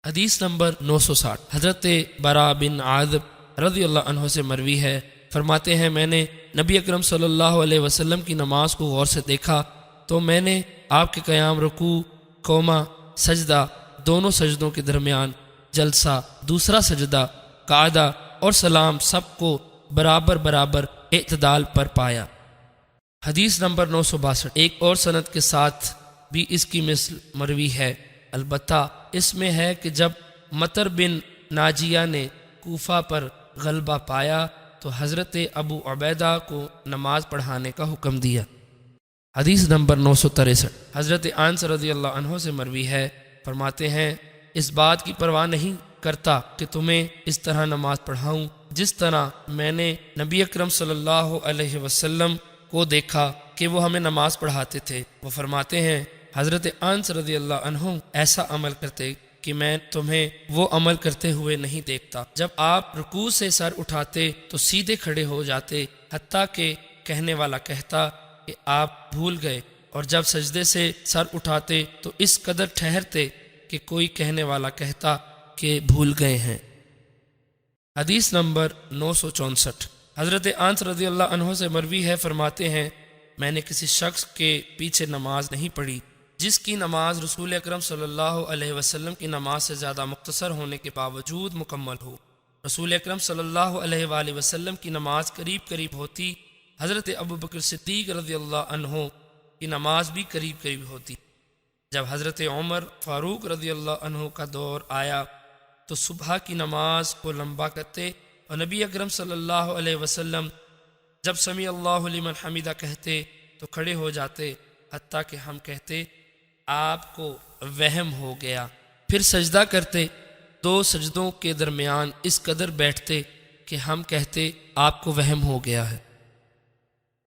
حدیث نمبر 960 حضرت برا بن عازب رضی اللہ عنہ سے مروی ہے، فرماتے ہیں میں نے نبی اکرم صلی اللہ علیہ وسلم کی نماز کو غور سے دیکھا تو میں نے آپ کے قیام، رکوع، قوما، سجدہ، دونوں سجدوں کے درمیان جلسہ، دوسرا سجدہ، قعدہ اور سلام سب کو برابر برابر اعتدال پر پایا۔ حدیث نمبر 962 ایک اور سند کے ساتھ بھی اس کی مثل مروی ہے، البتہ اس میں ہے کہ جب مطر بن ناجیہ نے کوفہ پر غلبہ پایا تو حضرت ابو عبیدہ کو نماز پڑھانے کا حکم دیا۔ حدیث نمبر 963 حضرت انس رضی اللہ عنہ سے مروی ہے، فرماتے ہیں اس بات کی پرواہ نہیں کرتا کہ تمہیں اس طرح نماز پڑھاؤں جس طرح میں نے نبی اکرم صلی اللہ علیہ وسلم کو دیکھا کہ وہ ہمیں نماز پڑھاتے تھے۔ وہ فرماتے ہیں حضرت انس رضی اللہ عنہ ایسا عمل کرتے کہ میں تمہیں وہ عمل کرتے ہوئے نہیں دیکھتا۔ جب آپ رکوع سے سر اٹھاتے تو سیدھے کھڑے ہو جاتے، حتیٰ کہ کہنے والا کہتا کہ آپ بھول گئے، اور جب سجدے سے سر اٹھاتے تو اس قدر ٹھہرتے کہ کوئی کہنے والا کہتا کہ بھول گئے ہیں۔ حدیث نمبر 964 حضرت انس رضی اللہ عنہ سے مروی ہے، فرماتے ہیں میں نے کسی شخص کے پیچھے نماز نہیں پڑھی جس کی نماز رسول اکرم صلی اللہ علیہ وسلم کی نماز سے زیادہ مختصر ہونے کے باوجود مکمل ہو۔ رسول اکرم صلی اللہ علیہ وآلہ وسلم کی نماز قریب قریب ہوتی، حضرت ابوبکر صدیق رضی اللہ عنہ کی نماز بھی قریب قریب ہوتی۔ جب حضرت عمر فاروق رضی اللہ عنہ کا دور آیا تو صبح کی نماز کو لمبا کرتے اور نبی اکرم صلی اللہ علیہ وسلم جب سمیع اللہ لمن حمیدہ کہتے تو کھڑے ہو جاتے، حتیٰ کہ ہم کہتے آپ کو وہم ہو گیا، پھر سجدہ کرتے، دو سجدوں کے درمیان اس قدر بیٹھتے کہ ہم کہتے آپ کو وہم ہو گیا ہے۔